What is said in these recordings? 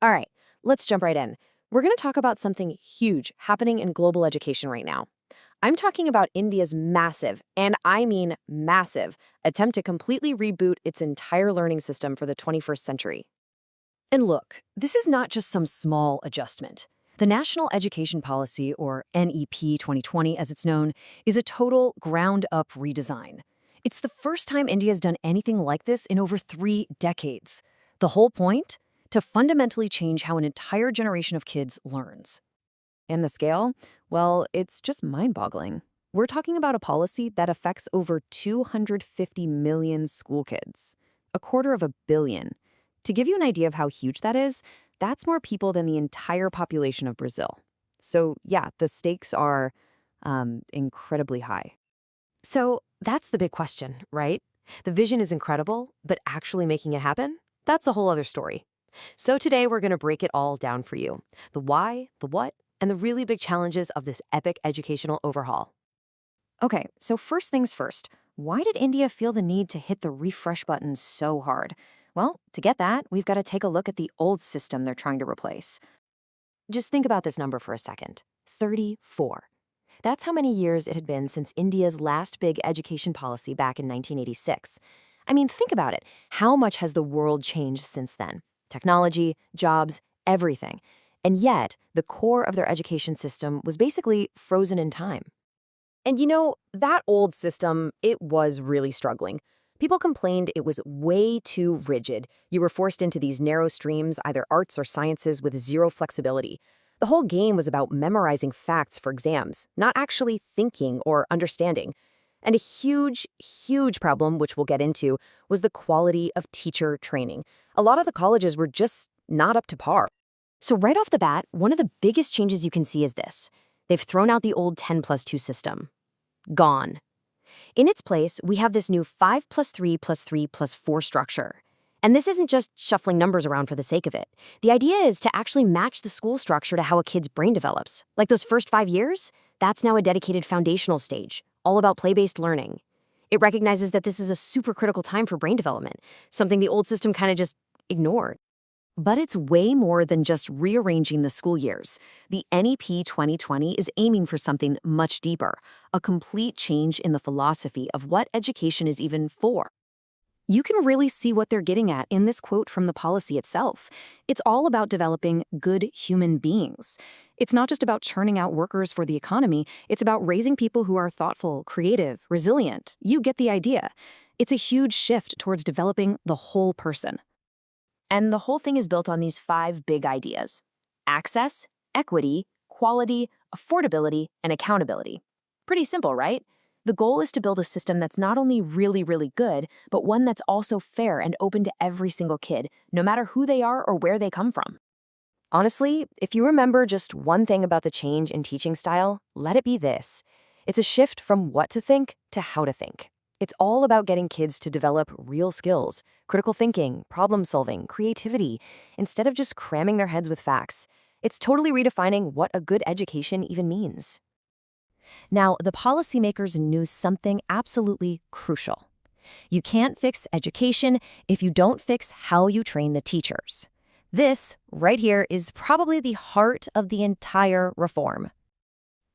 All right, let's jump right in. We're going to talk about something huge happening in global education right now. I'm talking about India's massive, and I mean massive, attempt to completely reboot its entire learning system for the 21st century. And look, this is not just some small adjustment. The National Education Policy, or NEP 2020 as it's known, is a total ground-up redesign. It's the first time India's done anything like this in over 3 decades. The whole point? To fundamentally change how an entire generation of kids learns. And the scale? Well, it's just mind-boggling. We're talking about a policy that affects over 250 million school kids, a quarter of a billion. To give you an idea of how huge that is, that's more people than the entire population of Brazil. So yeah, the stakes are incredibly high. So that's the big question, right? The vision is incredible, but actually making it happen? That's a whole other story. So today we're going to break it all down for you. The why, the what, and the really big challenges of this epic educational overhaul. Okay, so first things first, why did India feel the need to hit the refresh button so hard? Well, to get that, we've got to take a look at the old system they're trying to replace. Just think about this number for a second. 34. That's how many years it had been since India's last big education policy back in 1986. I mean, think about it. How much has the world changed since then? Technology, jobs, everything. And yet, the core of their education system was basically frozen in time. And that old system, it was really struggling. People complained it was way too rigid. You were forced into these narrow streams, either arts or sciences, with zero flexibility. The whole game was about memorizing facts for exams, not actually thinking or understanding. And a huge, huge problem, which we'll get into, was the quality of teacher training. A lot of the colleges were just not up to par. So right off the bat, one of the biggest changes you can see is this. They've thrown out the old 10+2 system. Gone. In its place, we have this new 5+3+3+4 structure. And this isn't just shuffling numbers around for the sake of it. The idea is to actually match the school structure to how a kid's brain develops. Like those first 5 years, that's now a dedicated foundational stage, all about play-based learning. It recognizes that this is a super critical time for brain development, something the old system kind of just ignored. But it's way more than just rearranging the school years. The NEP 2020 is aiming for something much deeper, a complete change in the philosophy of what education is even for. You can really see what they're getting at in this quote from the policy itself. It's all about developing good human beings. It's not just about churning out workers for the economy, it's about raising people who are thoughtful, creative, resilient. You get the idea. It's a huge shift towards developing the whole person. And the whole thing is built on these 5 big ideas: access, equity, quality, affordability, and accountability. Pretty simple, right? The goal is to build a system that's not only really, really good, but one that's also fair and open to every single kid, no matter who they are or where they come from. Honestly, if you remember just one thing about the change in teaching style, let it be this. It's a shift from what to think to how to think. It's all about getting kids to develop real skills, critical thinking, problem solving, creativity, instead of just cramming their heads with facts. It's totally redefining what a good education even means. Now, the policymakers knew something absolutely crucial. You can't fix education if you don't fix how you train the teachers. This, right here, is probably the heart of the entire reform.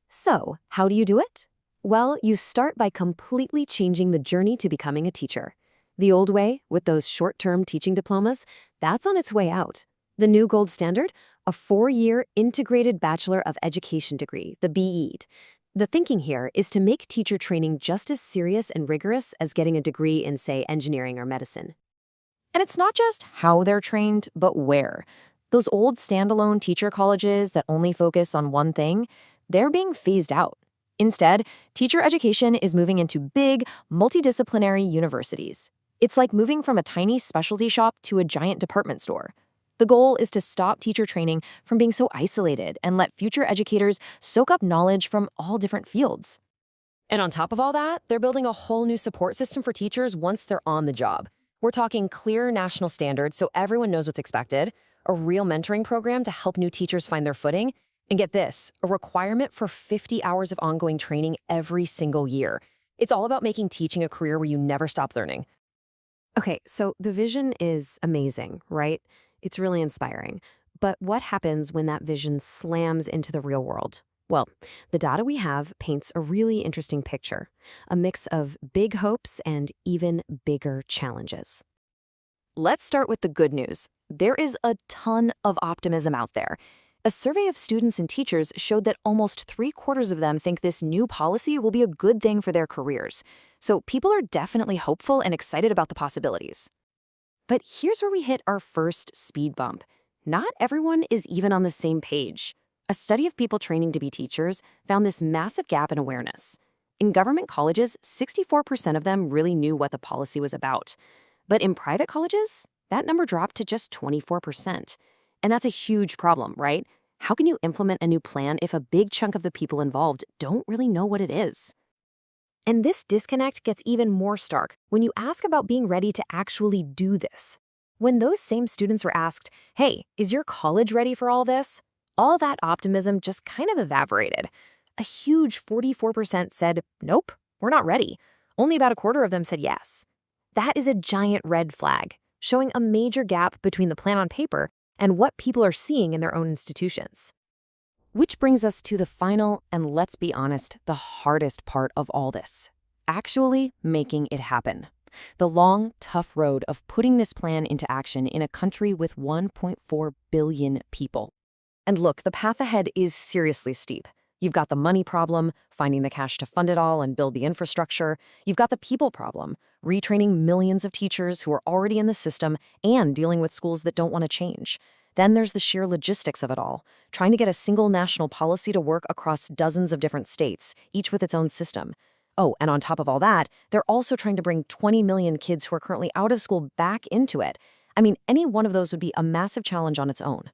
So, how do you do it? Well, you start by completely changing the journey to becoming a teacher. The old way, with those short-term teaching diplomas, that's on its way out. The new gold standard? A 4-year integrated Bachelor of Education degree, the BEd. The thinking here is to make teacher training just as serious and rigorous as getting a degree in, say, engineering or medicine. And it's not just how they're trained, but where. Those old standalone teacher colleges that only focus on one thing, they're being phased out. Instead, teacher education is moving into big, multidisciplinary universities. It's like moving from a tiny specialty shop to a giant department store. The goal is to stop teacher training from being so isolated and let future educators soak up knowledge from all different fields. And on top of all that, they're building a whole new support system for teachers once they're on the job. We're talking clear national standards so everyone knows what's expected, a real mentoring program to help new teachers find their footing, and get this, a requirement for 50 hours of ongoing training every single year. It's all about making teaching a career where you never stop learning. Okay, so the vision is amazing, right? It's really inspiring. But what happens when that vision slams into the real world? Well, the data we have paints a really interesting picture, a mix of big hopes and even bigger challenges. Let's start with the good news. There is a ton of optimism out there. A survey of students and teachers showed that almost 3/4 of them think this new policy will be a good thing for their careers. So people are definitely hopeful and excited about the possibilities. But here's where we hit our first speed bump. Not everyone is even on the same page. A study of people training to be teachers found this massive gap in awareness. In government colleges, 64% of them really knew what the policy was about. But in private colleges, that number dropped to just 24%. And that's a huge problem, right? How can you implement a new plan if a big chunk of the people involved don't really know what it is? And this disconnect gets even more stark when you ask about being ready to actually do this. When those same students were asked, hey, is your college ready for all this? All that optimism just kind of evaporated. A huge 44% said, nope, we're not ready. Only about 1/4 of them said yes. That is a giant red flag, showing a major gap between the plan on paper and what people are seeing in their own institutions. Which brings us to the final, and let's be honest, the hardest part of all this. Actually making it happen. The long, tough road of putting this plan into action in a country with 1.4 billion people. And look, the path ahead is seriously steep. You've got the money problem, finding the cash to fund it all and build the infrastructure. You've got the people problem, retraining millions of teachers who are already in the system and dealing with schools that don't want to change. Then there's the sheer logistics of it all, trying to get a single national policy to work across dozens of different states, each with its own system. Oh, and on top of all that, they're also trying to bring 20 million kids who are currently out of school back into it. I mean, any one of those would be a massive challenge on its own.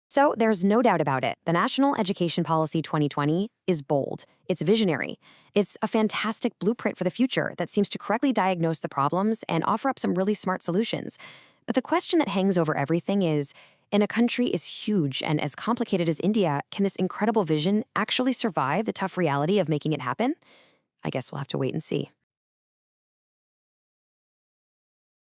So there's no doubt about it. The National Education Policy 2020 is bold. It's visionary. It's a fantastic blueprint for the future that seems to correctly diagnose the problems and offer up some really smart solutions. But the question that hangs over everything is, in a country as huge and as complicated as India, can this incredible vision actually survive the tough reality of making it happen? I guess we'll have to wait and see.